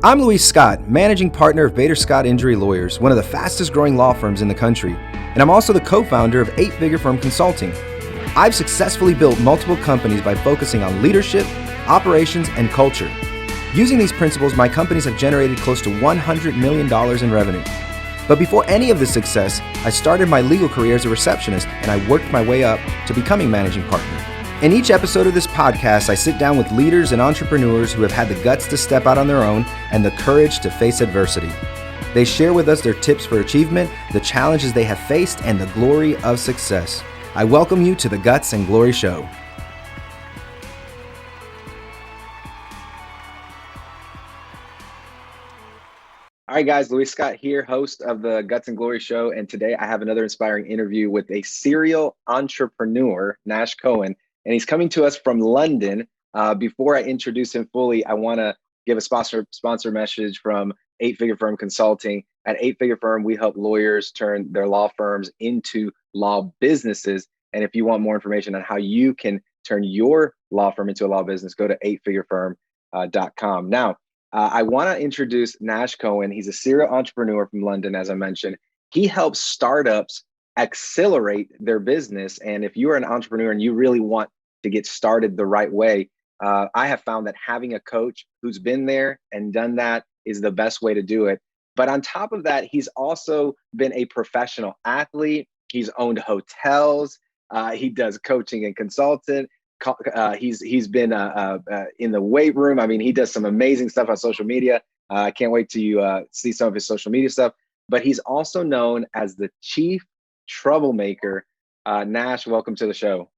I'm Luis Scott, managing partner of Bader Scott Injury Lawyers, one of the fastest growing law firms in the country, and I'm also the co-founder of 8-Figure Firm Consulting. I've successfully built multiple companies by focusing on leadership, operations, and culture. Using these principles, my companies have generated close to $100 million in revenue. But before any of this success, I started my legal career as a receptionist, and I worked my way up to becoming managing partner. In each episode of this podcast, I sit down with leaders and entrepreneurs who have had the guts to step out on their own and the courage to face adversity. They share with us their tips for achievement, the challenges they have faced, and the glory of success. I welcome you to the Guts and Glory Show. All right, guys, Luis Scott here, host of the Guts and Glory Show. And today I have another inspiring interview with a serial entrepreneur, Nash Cohen. And he's coming to us from London. Before I introduce him fully, I want to give a sponsor message from 8-Figure Firm Consulting. At 8-Figure Firm, we help lawyers turn their law firms into law businesses. And if you want more information on how you can turn your law firm into a law business, go to 8figurefirm.com. Now, I want to introduce Nash Cohen. He's a serial entrepreneur from London, as I mentioned. He helps startups accelerate their business. And if you are an entrepreneur and you really want to get started the right way, I have found that having a coach who's been there and done that is the best way to do it. But on top of that, he's also been a professional athlete. He's owned hotels. He does coaching and consultant. He's been in the weight room. I mean, he does some amazing stuff on social media. I can't wait to see some of his social media stuff. But he's also known as the Chief Troublemaker. Nash, welcome to the show.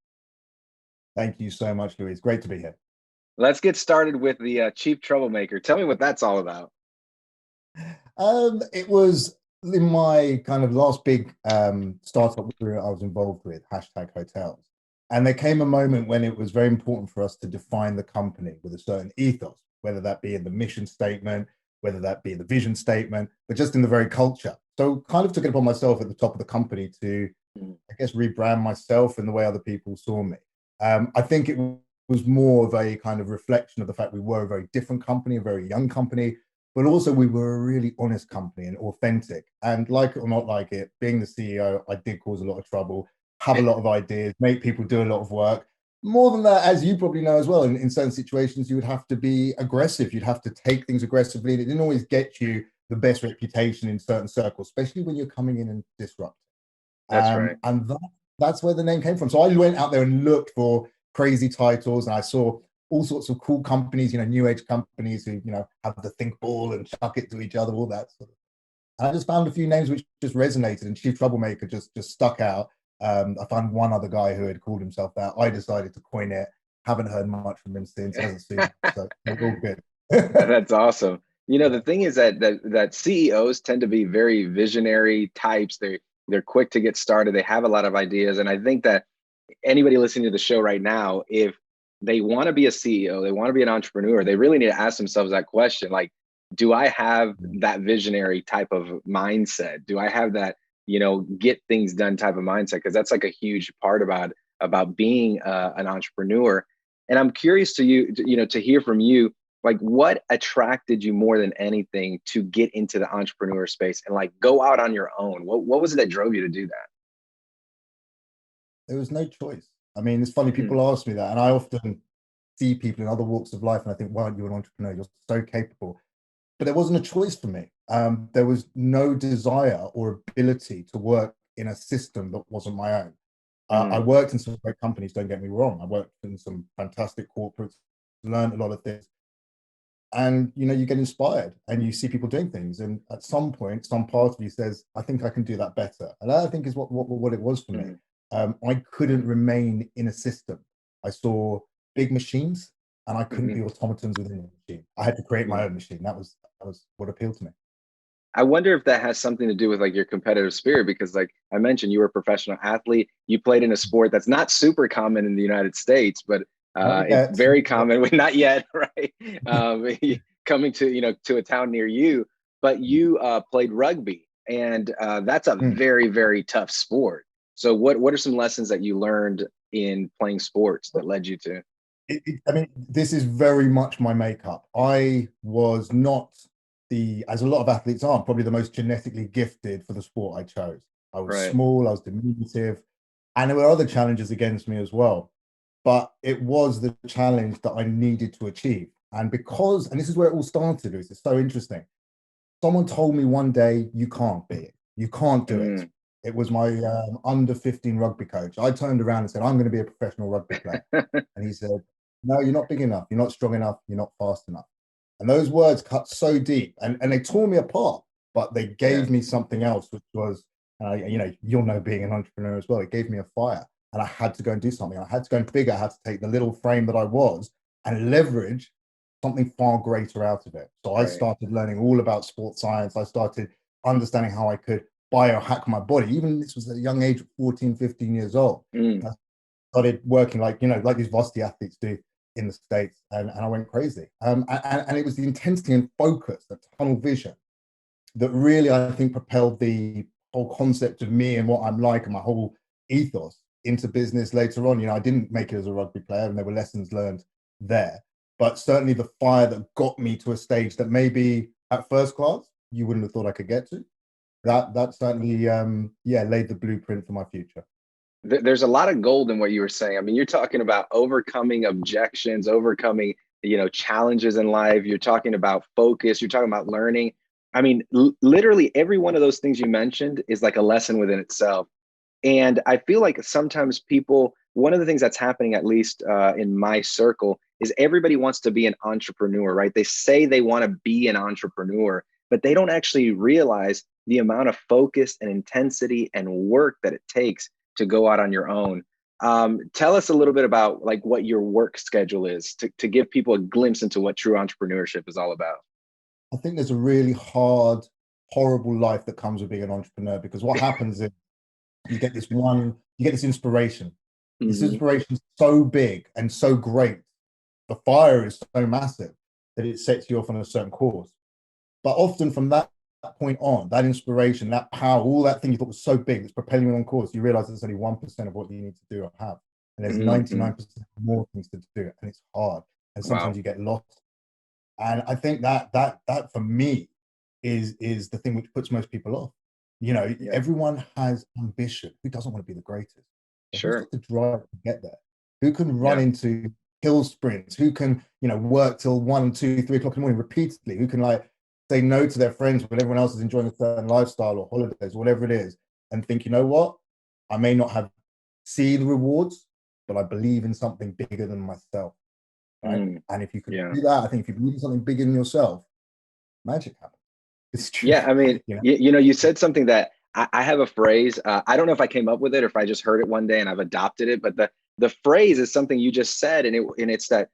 Thank you so much, Louis. Great to be here. Let's get started with the Chief Troublemaker. Tell me what that's all about. It was in my kind of last big startup I was involved with, #hotels. And there came a moment when it was very important for us to define the company with a certain ethos, whether that be in the mission statement, whether that be the vision statement, but just in the very culture. So kind of took it upon myself at the top of the company to, I guess, rebrand myself in the way other people saw me. I think it was more of a kind of reflection of the fact we were a very different company, a very young company, but also we were a really honest company and authentic. And like it or not like it, being the CEO, I did cause a lot of trouble, have a lot of ideas, make people do a lot of work. More than that, as you probably know as well, in certain situations, you would have to be aggressive. You'd have to take things aggressively. And it didn't always get you the best reputation in certain circles, especially when you're coming in and disrupting. That's right. And that's where the name came from. So I went out there and looked for crazy titles, and I saw all sorts of cool companies, new age companies who, have the think ball and chuck it to each other, all that sort of thing. And I just found a few names which just resonated, and Chief Troublemaker just stuck out. I found one other guy who had called himself that. I decided to coin it. Haven't heard much from him since. Hasn't seen it, so it's all good. That's awesome. The thing is that CEOs tend to be very visionary types. They're quick to get started. They have a lot of ideas. And I think that anybody listening to the show right now, if they want to be a CEO, they want to be an entrepreneur, they really need to ask themselves that question. Like, do I have that visionary type of mindset? Do I have that, get things done type of mindset? Because that's like a huge part about being an entrepreneur. And I'm curious to hear from you, like, what attracted you more than anything to get into the entrepreneur space and like go out on your own? What was it that drove you to do that? There was no choice. I mean, it's funny, people ask me that, and I often see people in other walks of life and I think, wow, you're an entrepreneur, you're so capable. But there wasn't a choice for me. There was no desire or ability to work in a system that wasn't my own. I worked in some great companies, don't get me wrong. I worked in some fantastic corporates, learned a lot of things. And, you get inspired and you see people doing things. And at some point, some part of you says, I think I can do that better. And that, I think, is what it was for me. I couldn't remain in a system. I saw big machines and I couldn't be automatons within the machine. I had to create my own machine. That was what appealed to me. I wonder if that has something to do with like your competitive spirit, because like I mentioned, you were a professional athlete. You played in a sport that's not super common in the United States, but it's very common. Not yet, right? Coming to to a town near you, but you played rugby, and that's a very, very tough sport. So what are some lessons that you learned in playing sports that led you to? I mean, this is very much my makeup. I was not as a lot of athletes are, probably the most genetically gifted for the sport I chose. I was Right. small, I was diminutive, and there were other challenges against me as well. But it was the challenge that I needed to achieve. And this is where it all started, Luis, it's so interesting. Someone told me one day, you can't be it. You can't do it. Mm. It was my under 15 rugby coach. I turned around and said, I'm going to be a professional rugby player. And he said, no, you're not big enough. You're not strong enough. You're not fast enough. And those words cut so deep and they tore me apart, but they Yeah. gave me something else, which was, you'll know being an entrepreneur as well. It gave me a fire and I had to go and do something. I had to go and figure out how to take the little frame that I was and leverage something far greater out of it. So I Right. started learning all about sports science. I started understanding how I could biohack my body. Even this was at a young age of 14, 15 years old. Mm. I started working like these varsity athletes do in the States. And I went crazy. And it was the intensity and focus, the tunnel vision that really, I think, propelled the whole concept of me and what I'm like and my whole ethos into business later on. I didn't make it as a rugby player and there were lessons learned there, but certainly the fire that got me to a stage that maybe at first class you wouldn't have thought I could get to. That certainly laid the blueprint for my future. There's a lot of gold in what you were saying. I mean, you're talking about overcoming objections, overcoming, challenges in life. You're talking about focus. You're talking about learning. I mean, literally every one of those things you mentioned is like a lesson within itself. And I feel like sometimes people, one of the things that's happening, at least in my circle, is everybody wants to be an entrepreneur, right? They say they want to be an entrepreneur, but they don't actually realize the amount of focus and intensity and work that it takes to go out on your own. Tell us a little bit about like what your work schedule is to give people a glimpse into what true entrepreneurship is all about. I think there's a really hard, horrible life that comes with being an entrepreneur, because what happens is you get this inspiration. This Mm-hmm. inspiration is so big and so great. The fire is so massive that it sets you off on a certain course. But often from that point on, that inspiration, that power, all that thing you thought was so big that's propelling you on course, you realize there's only 1% of what you need to do or have. And there's Mm-hmm. 99% more things to do. And it's hard. And sometimes Wow. you get lost. And I think that for me is the thing which puts most people off. Yeah. Everyone has ambition. Who doesn't want to be the greatest? But who's Sure. got the drive to get there? Who can run Yeah. into hill sprints? Who can, work till 1, 2, 3 o'clock in the morning repeatedly? Who can like say no to their friends when everyone else is enjoying a certain lifestyle or holidays, or whatever it is, and think, you know what? I may not have see the rewards, but I believe in something bigger than myself. Right. Mm. And if you can Yeah. do that, I think if you believe in something bigger than yourself, magic happens. It's true. Yeah, I mean, you know? you said something that I have a phrase. I don't know if I came up with it or if I just heard it one day and I've adopted it, but the phrase is something you just said, and it's that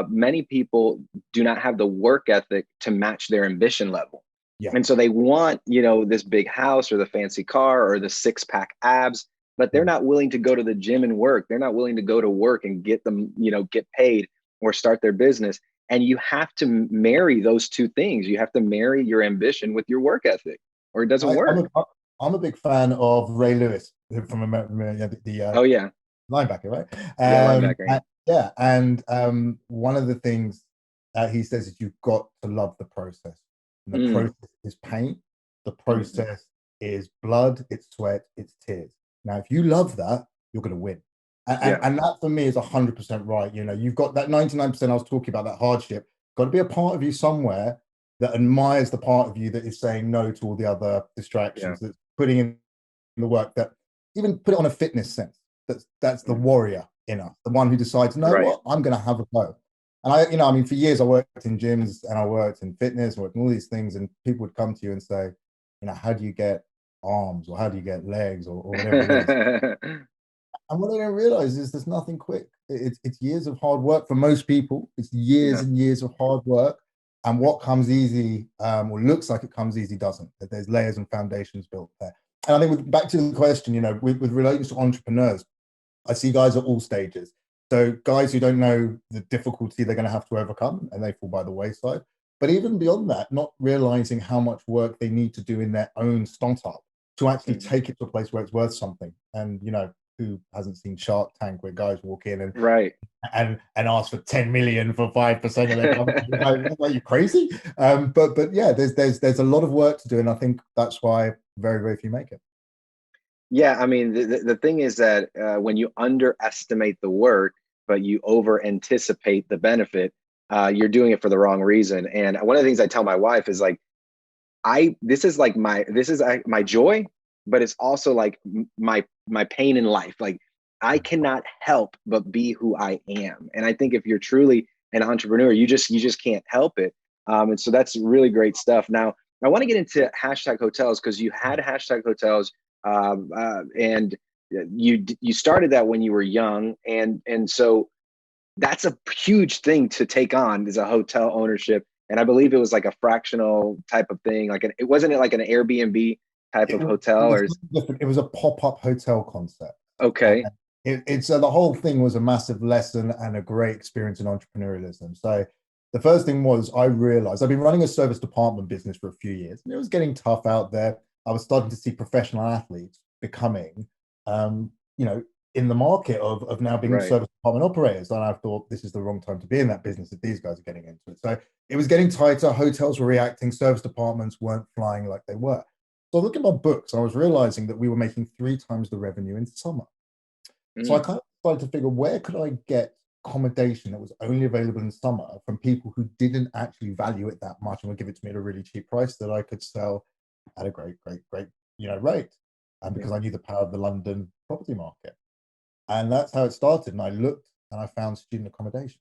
many people do not have the work ethic to match their ambition level, Yeah. and so they want this big house or the fancy car or the six-pack abs, but they're not willing to go to the gym and work. They're not willing to go to work and get them get paid or start their business. And you have to marry those two things. You have to marry your ambition with your work ethic, or it doesn't I, work. I'm a big fan of Ray Lewis from Oh yeah, linebacker, right? yeah, linebacker. One of the things he says is you've got to love the process. And the Mm, process is pain. The mhm. process is blood, it's sweat, it's tears. Now, if you love that, you're going to win. Yeah, And that for me is 100% right. You've got that 99% I was talking about, that hardship. Got to be a part of you somewhere that admires the part of you that is saying no to all the other yeah. distractions, that's putting in the work, that even put it on a fitness sense. That's the Mhm. warrior in us, the one who decides, you know Right. what, I'm going to have a go. And I mean, for years I worked in gyms and I worked in fitness, worked in all these things, and people would come to you and say, how do you get arms, or how do you get legs, or whatever it is? And what I don't realize is there's nothing quick. It's years of hard work for most people. It's years Yeah. and years of hard work. And what comes easy, or looks like it comes easy, doesn't. There's layers and foundations built there. And I think back to the question, with relating to entrepreneurs, I see guys at all stages. So guys who don't know the difficulty they're going to have to overcome and they fall by the wayside. But even beyond that, not realizing how much work they need to do in their own startup to actually Mhm. take it to a place where it's worth something. And who hasn't seen Shark Tank, where guys walk in Right. and ask for 10 million for 5% of their company? Are you crazy? But yeah, there's a lot of work to do, and I think that's why very, very few make it. Yeah, I mean, the thing is that when you underestimate the work, but you over anticipate the benefit, you're doing it for the wrong reason. And one of the things I tell my wife is like, this is my joy, but it's also like my pain in life. Like I cannot help but be who I am. And I think if you're truly an entrepreneur, you just can't help it. And so that's really great stuff. Now, I want to get into hashtag hotels because you had hashtag hotels, and you started that when you were young, and so that's a huge thing to take on, is a hotel ownership. And I believe it was like a fractional type of thing. It wasn't like an Airbnb type of hotel, or It was a pop-up hotel concept. okay. It's the whole thing was a massive lesson and a great experience in entrepreneurialism. So the first thing was, I realized I've been running a service department business for a few years, and it was getting tough out there. I was starting to see professional athletes becoming, in the market of now being Right. service department operators. And I thought, this is the wrong time to be in that business if these guys are getting into it. So it was getting tighter. Hotels were reacting. Service departments weren't flying like they were. So I looked at my books. I was realizing that we were making 3 times the revenue in summer. So I kind of started to figure, where could I get accommodation that was only available in summer from people who didn't actually value it that much and would give it to me at a really cheap price that I could sell at a great rate. And because I knew the power of the London property market. And that's how it started. And I looked and I found student accommodation.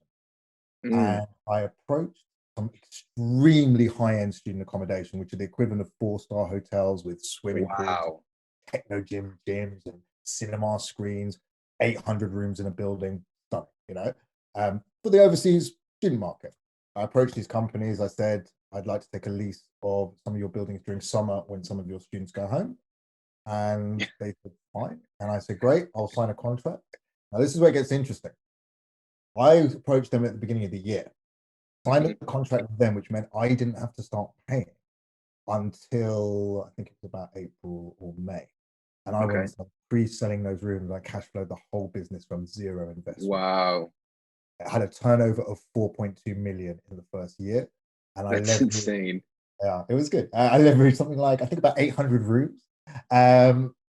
And I approached some extremely high-end student accommodation, which are the equivalent of 4-star hotels with swimming pools, techno gyms and cinema screens, 800 rooms in a building, stunning, for the overseas student market. I approached these companies. I said, I'd like to take a lease of some of your buildings during summer when some of your students go home. And they said, fine. And I said, great, I'll sign a contract. Now, this is where it gets interesting. I approached them at the beginning of the year, signed a contract with them, which meant I didn't have to start paying until I think it was about April or May. And I went and started pre-selling those rooms. I cash flowed the whole business from zero investment. Wow. It had a turnover of 4.2 million in the first year. And That's insane. Yeah, it was good. I leveraged something like, I think, about 800 rooms.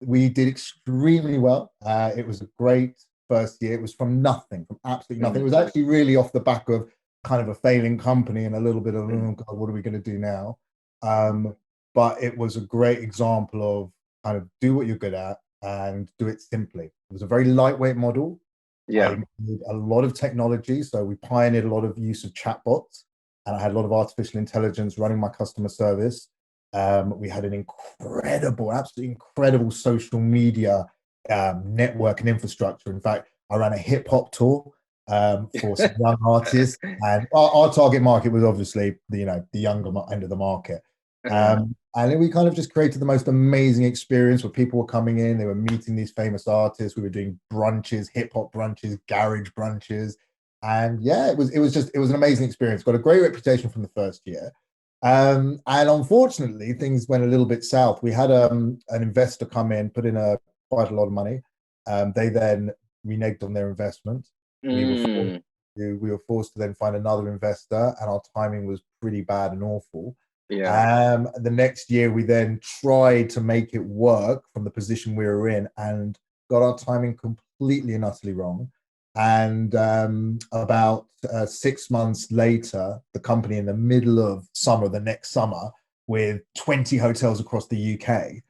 We did extremely well. It was a great first year. It was from nothing, from absolutely nothing. It was actually really off the back of kind of a failing company and a little bit of, oh God, what are we going to do now? But it was a great example of kind of do what you're good at and do it simply. It was a very lightweight model. Yeah. I employed a lot of technology. So we pioneered a lot of use of chatbots, and I had a lot of artificial intelligence running my customer service. We had an absolutely incredible social media network and infrastructure. In fact, I ran a hip hop tour for some young artists, and our target market was obviously the younger end of the market. And then we kind of just created the most amazing experience where people were coming in, they were meeting these famous artists. We were doing brunches, hip hop brunches, garage brunches, and yeah, it was an amazing experience. Got a great reputation from the first year. And unfortunately, things went a little bit south. We had an investor come in, put in quite a lot of money. They then reneged on their investment. We were forced to then find another investor, and our timing was pretty bad and awful. Yeah. The next year, we then tried to make it work from the position we were in, and got our timing completely and utterly wrong. And about 6 months later, the company, in the middle of summer, the next summer, with 20 hotels across the UK,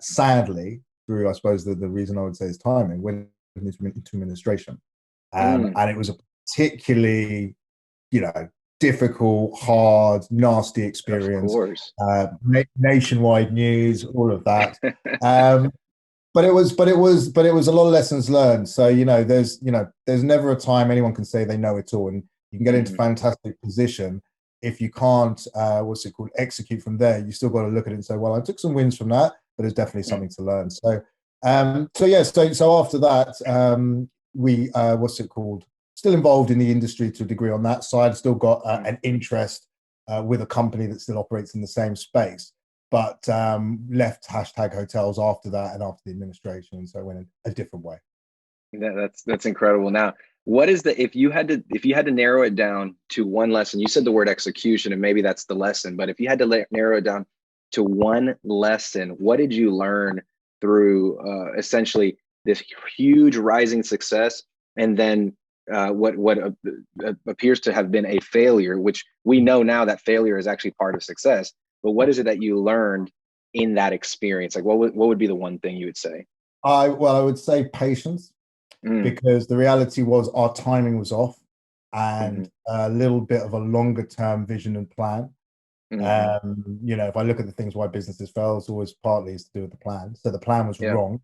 sadly, through, I suppose, the reason I would say is timing, went into administration. And it was a particularly, difficult, hard, nasty experience. Of course. Nationwide news, all of that. But it was a lot of lessons learned. So, there's never a time anyone can say they know it all, and you can get into fantastic position. If you can't, execute from there, you still got to look at it and say, well, I took some wins from that, but there's definitely something to learn. So after that, we, still involved in the industry to a degree on that side, still got an interest with a company that still operates in the same space. but left hashtag hotels after that and after the administration. And so I went a different way. That's incredible. Now, what is the if you had to narrow it down to one lesson? You said the word execution, and maybe that's the lesson. But if you had to narrow it down to one lesson, what did you learn through essentially this huge rising success, and then what appears to have been a failure, which we know now that failure is actually part of success. But what is it that you learned in that experience? Like, what would be the one thing you would say? I would say patience, because the reality was our timing was off, and a little bit of a longer term vision and plan. You know, if I look at the things why businesses fail, it's always partly is to do with the plan. So the plan was wrong.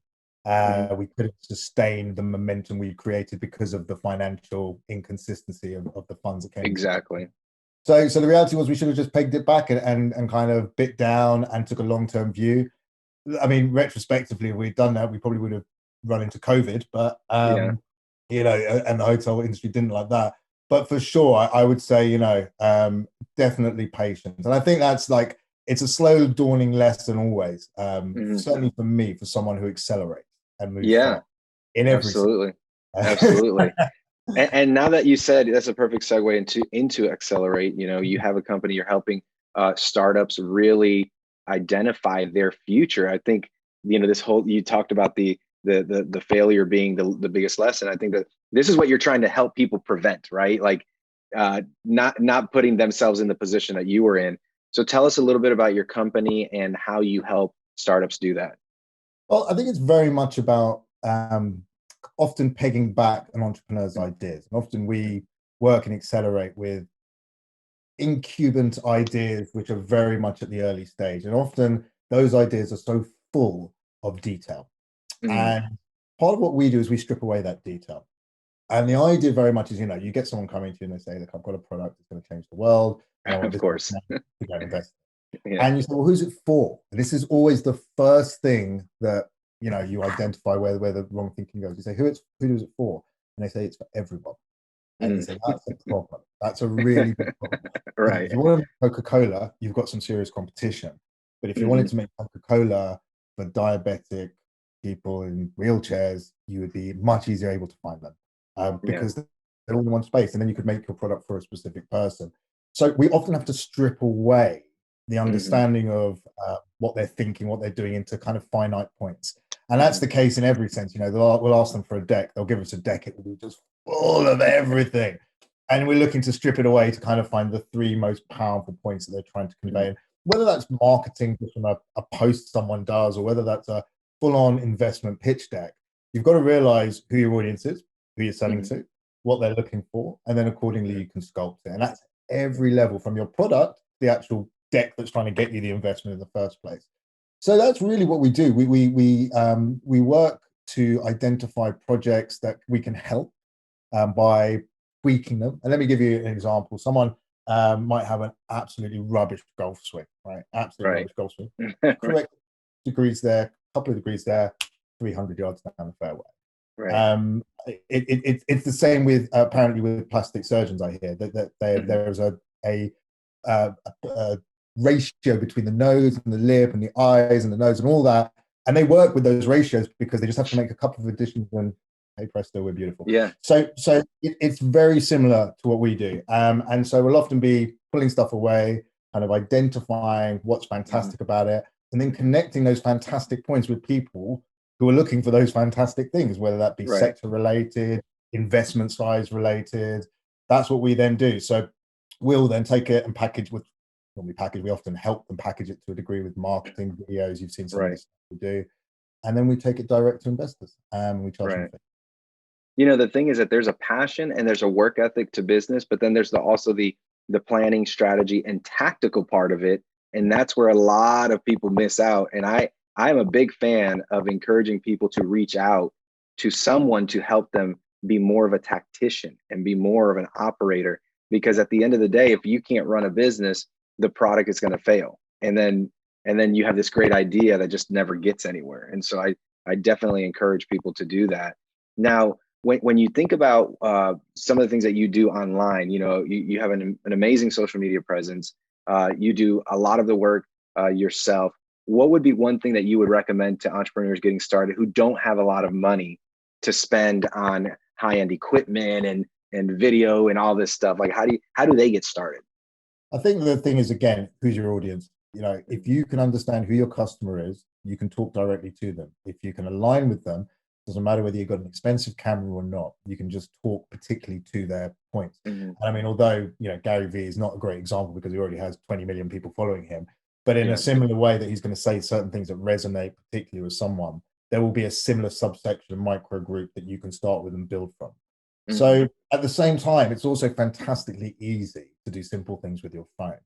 We couldn't sustain the momentum we created because of the financial inconsistency of the funds that came. Exactly. So the reality was we should have just pegged it back and kind of bit down and took a long-term view. I mean, retrospectively, if we'd done that, we probably would have run into COVID, but you know, and the hotel industry didn't like that. But for sure, I would say, you know, definitely patience. And I think that's like, it's a slow dawning lesson always. Certainly for me, for someone who accelerates and moves fast in every absolutely. And now that you said, that's a perfect segue into Accelerate. You know, you have a company, you're helping startups really identify their future. I think, you know, this whole, you talked about the failure being the biggest lesson. I think that this is what you're trying to help people prevent, right? Like not putting themselves in the position that you were in. So tell us a little bit about your company and how you help startups do that. Well, I think it's very much about often pegging back an entrepreneur's ideas. And often we work and accelerate with incubant ideas, which are very much at the early stage. And often those ideas are so full of detail. And part of what we do is we strip away that detail. And the idea very much is, you know, you get someone coming to you and they say, look, I've got a product that's going to change the world. And I want of course. to go invest. And you say, well, who's it for? And this is always the first thing that, you know, you identify where the wrong thinking goes. You say, who is it for? And they say, it's for everyone. And you say, that's a problem. That's a really big problem. Right. If you want to make Coca-Cola, you've got some serious competition. But if you wanted to make Coca-Cola for diabetic people in wheelchairs, you would be much easier able to find them because they're all in one space, and then you could make your product for a specific person. So we often have to strip away the understanding of what they're thinking, what they're doing, into kind of finite points. And that's the case in every sense. You know, we'll ask them for a deck, they'll give us a deck, it will be just full of everything. And we're looking to strip it away to kind of find the three most powerful points that they're trying to convey. Whether that's marketing just from a post someone does, or whether that's a full-on investment pitch deck, you've got to realize who your audience is, who you're selling to, what they're looking for, and then accordingly you can sculpt it. And that's every level, from your product, the actual deck that's trying to get you the investment in the first place. So that's really what we do. We work to identify projects that we can help by tweaking them. And let me give you an example. Someone might have an absolutely rubbish golf swing, right? Absolutely rubbish golf swing. Correct degrees there, couple of degrees there, 300 yards down the fairway. Right. It's the same with apparently with plastic surgeons. I hear that there's a ratio between the nose and the lip and the eyes and the nose and all that, and they work with those ratios because they just have to make a couple of additions and hey presto, we're beautiful. Yeah. So it's very similar to what we do, and so we'll often be pulling stuff away, kind of identifying what's fantastic about it, and then connecting those fantastic points with people who are looking for those fantastic things, whether that be sector related, investment size related. That's what we then do. So we'll then take it and package with, when we package, we often help them package it to a degree with marketing videos. You've seen some of the stuff we do. And then we take it direct to investors and we charge them. You know, the thing is that there's a passion and there's a work ethic to business, but then there's also the planning, strategy, and tactical part of it. And that's where a lot of people miss out. And I'm a big fan of encouraging people to reach out to someone to help them be more of a tactician and be more of an operator. Because at the end of the day, if you can't run a business, the product is going to fail. And then you have this great idea that just never gets anywhere. And so I definitely encourage people to do that. Now, when you think about some of the things that you do online, you know, you have an amazing social media presence. You do a lot of the work yourself. what would be one thing that you would recommend to entrepreneurs getting started who don't have a lot of money to spend on high-end equipment and video and all this stuff? Like, how do they get started? I think the thing is, again, who's your audience? You know, if you can understand who your customer is, you can talk directly to them. If you can align with them, doesn't matter whether you've got an expensive camera or not, you can just talk particularly to their points. And I mean, although, you know, Gary Vee is not a great example because he already has 20 million people following him, but in a similar way that he's going to say certain things that resonate particularly with someone, there will be a similar subsection, micro group that you can start with and build from. So at the same time, it's also fantastically easy to do simple things with your phone.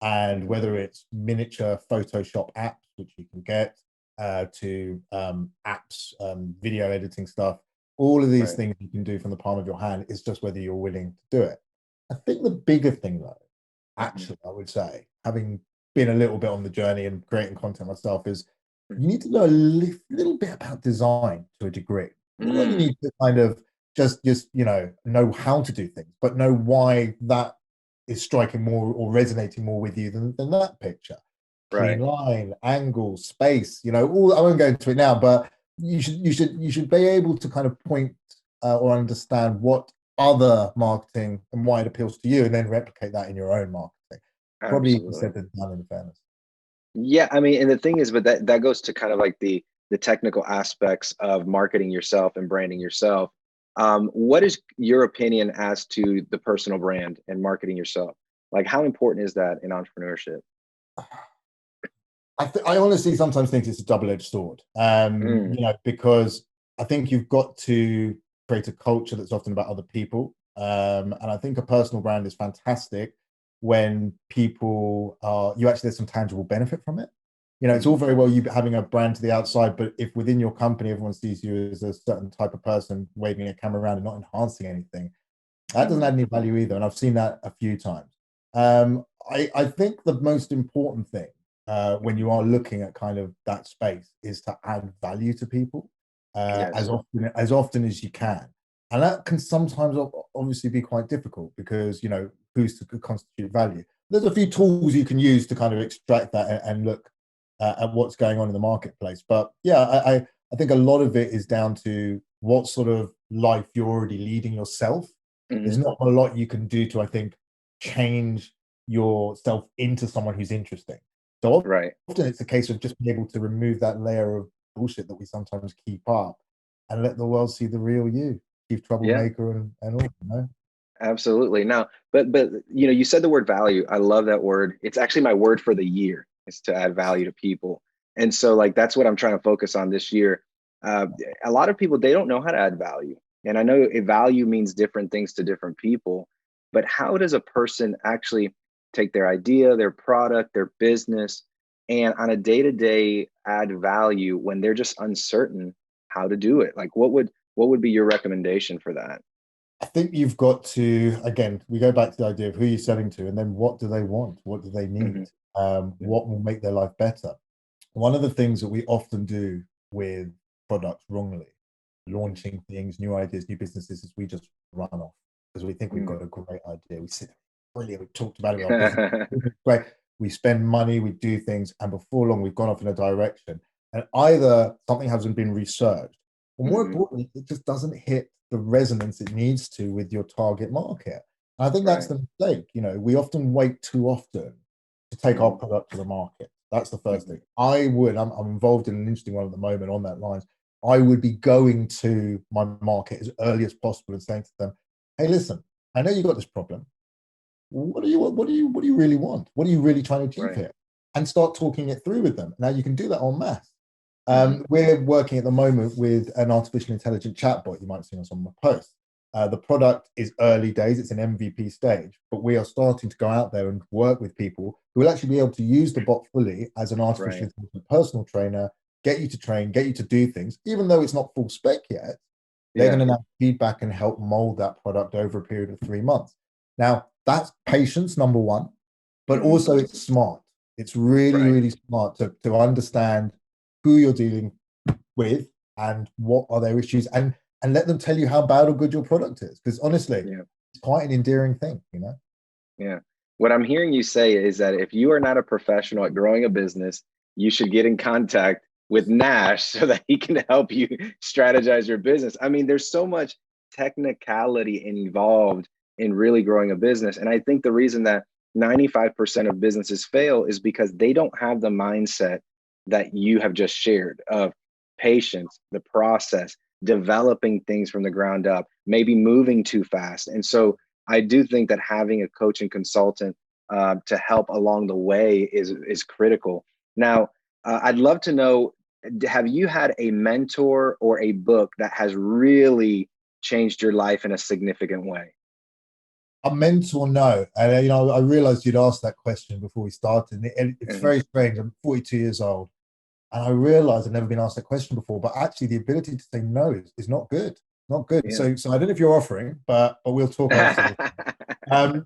And whether it's miniature Photoshop apps, which you can get, to apps, video editing stuff, all of these things you can do from the palm of your hand. It's just whether you're willing to do it. I think the bigger thing, though, actually, I would say, having been a little bit on the journey and creating content myself, is you need to know a little bit about design to a degree. Not that you need to kind of just you know how to do things, but know why that is striking more or resonating more with you than that picture. Clean line, angle, space, you know, all. I won't go into it now, but you should be able to kind of point or understand what other marketing and why it appeals to you, and then replicate that in your own marketing. Probably easier said than done, in fairness. Yeah, I mean, and the thing is, but that goes to kind of like the technical aspects of marketing yourself and branding yourself. What is your opinion as to the personal brand and marketing yourself? Like, how important is that in entrepreneurship? I honestly sometimes think it's a double-edged sword, you know, because I think you've got to create a culture that's often about other people. And I think a personal brand is fantastic when people you actually, there's some tangible benefit from it. You know, it's all very well you having a brand to the outside, but if within your company everyone sees you as a certain type of person waving a camera around and not enhancing anything, that doesn't add any value either. And I've seen that a few times. I think the most important thing when you are looking at kind of that space is to add value to people as often as you can. And that can sometimes obviously be quite difficult because, you know, who's to constitute value? There's a few tools you can use to kind of extract that and look at what's going on in the marketplace. But yeah, I think a lot of it is down to what sort of life you're already leading yourself. There's not a lot you can do to, I think, change yourself into someone who's interesting. So often it's a case of just being able to remove that layer of bullshit that we sometimes keep up and let the world see the real you, Chief Troublemaker and all, you know? Absolutely. Now, but you know, you said the word value. I love that word. It's actually my word for the year, is to add value to people. And so like, that's what I'm trying to focus on this year. A lot of people, they don't know how to add value. And I know value means different things to different people, but how does a person actually take their idea, their product, their business, and on a day-to-day add value when they're just uncertain how to do it? Like, what would be your recommendation for that? I think you've got to, again, we go back to the idea of who you're selling to, and then what do they want? What do they need? What will make their life better? One of the things that we often do with products wrongly, launching things, new ideas, new businesses, is we just run off because we think we've got a great idea. We sit there, brilliant, we've talked about it with our business, great. We spend money, we do things, and before long, we've gone off in a direction. And either something hasn't been researched, or more importantly, it just doesn't hit the resonance it needs to with your target market. And I think that's the mistake. You know, we often wait too often to take our product to the market. That's the first thing. I'm involved in an interesting one at the moment on that line. I would be going to my market as early as possible and saying to them, hey, listen, I know you've got this problem. What do you want? What do you really want? What are you really trying to achieve here? And start talking it through with them. Now you can do that en masse. We're working at the moment with an artificial intelligent chatbot. You might have seen us on my post. The product is early days. It's an MVP stage, but we are starting to go out there and work with people who will actually be able to use the bot fully as an artificial intelligent personal trainer, get you to train, get you to do things, even though it's not full spec yet. They're going to now feedback and help mold that product over a period of 3 months. Now, that's patience, number one, but also it's smart. It's really, really smart to understand who you're dealing with and what are their issues, and let them tell you how bad or good your product is. Because honestly, it's quite an endearing thing, you know? Yeah. What I'm hearing you say is that if you are not a professional at growing a business, you should get in contact with Nash so that he can help you strategize your business. I mean, there's so much technicality involved in really growing a business. And I think the reason that 95% of businesses fail is because they don't have the mindset that you have just shared of patience, the process, developing things from the ground up, maybe moving too fast. And so I do think that having a coach and consultant to help along the way is critical. Now, I'd love to know, have you had a mentor or a book that has really changed your life in a significant way? A mentor, no. And I realized you'd asked that question before we started. And it's very strange. I'm 42 years old, and I realized I've never been asked that question before. But actually, the ability to say no is not good. Not good. Yeah. So I don't know if you're offering, but we'll talk after.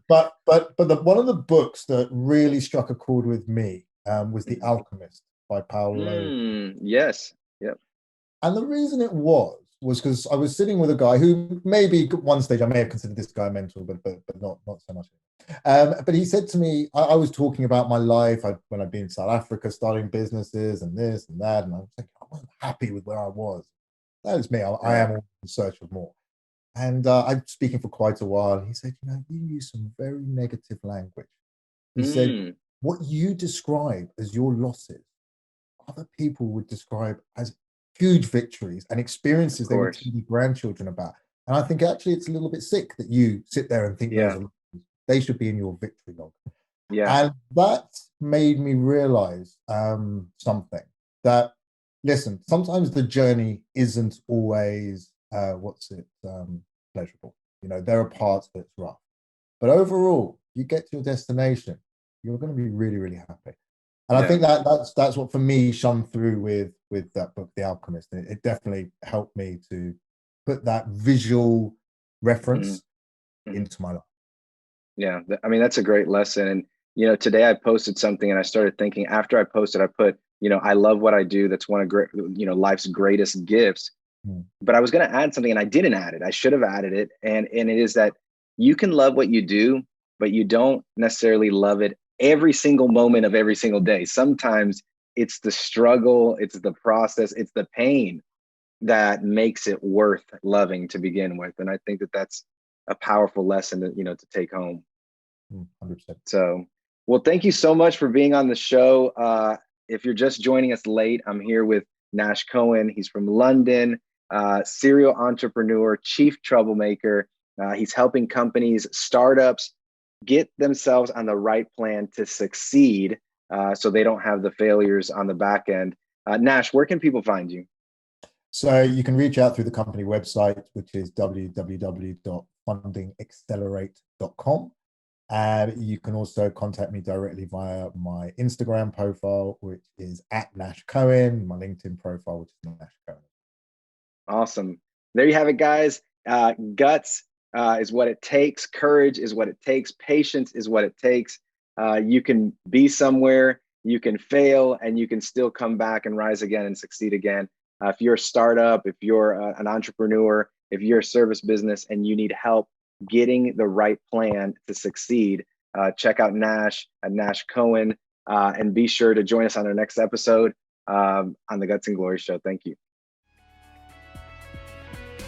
But one of the books that really struck a chord with me was The Alchemist by Paulo. Yes. Yep. And the reason it was because I was sitting with a guy who maybe at one stage I may have considered this guy a mentor, but not so much. But he said to me, I was talking about my life when I'd been in South Africa, starting businesses and this and that, and I was thinking I wasn't happy with where I was. That was me. I am in search of more. And I'm speaking for quite a while. And he said, you use some very negative language. He said, what you describe as your losses, other people would describe as huge victories and experiences they would tell your grandchildren about. And I think actually it's a little bit sick that you sit there and think they should be in your victory log. Yeah. And that made me realize something, that, listen, sometimes the journey isn't always, pleasurable. There are parts that's rough. But overall, you get to your destination, you're going to be really, really happy. And I think that's what for me shone through with that book, The Alchemist. It definitely helped me to put that visual reference into my life. Yeah, I mean, that's a great lesson. And today I posted something, and I started thinking. After I posted, I put, I love what I do. That's one of life's greatest gifts. But I was going to add something, and I didn't add it. I should have added it. And it is that you can love what you do, but you don't necessarily love it every single moment of every single day. Sometimes it's the struggle, it's the process, it's the pain that makes it worth loving to begin with. And I think that that's a powerful lesson to take home. 100%. So, well, thank you so much for being on the show. If you're just joining us late, I'm here with Nash Cohen. He's from London, serial entrepreneur, chief troublemaker. He's helping companies, startups, get themselves on the right plan to succeed, so they don't have the failures on the back end. Nash, where can people find you? So you can reach out through the company website, which is www.fundingaccelerate.com. You can also contact me directly via my Instagram profile, which is @NashCohen, my LinkedIn profile, which is Nash Cohen. Awesome. There you have it, guys. Guts is what it takes. Courage is what it takes. Patience is what it takes. You can be somewhere, you can fail, and you can still come back and rise again and succeed again. If you're a startup, if you're an entrepreneur, if you're a service business and you need help getting the right plan to succeed, check out Nash at Nash Cohen, and be sure to join us on our next episode on the Guts and Glory Show. Thank you.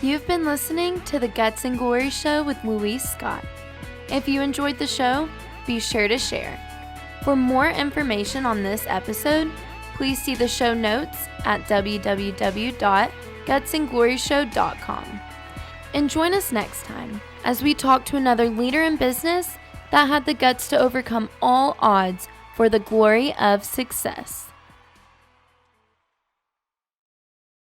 You've been listening to the Guts and Glory Show with Luis Scott. If you enjoyed the show, be sure to share. For more information on this episode, please see the show notes at www.gutsandgloryshow.com. And join us next time as we talk to another leader in business that had the guts to overcome all odds for the glory of success.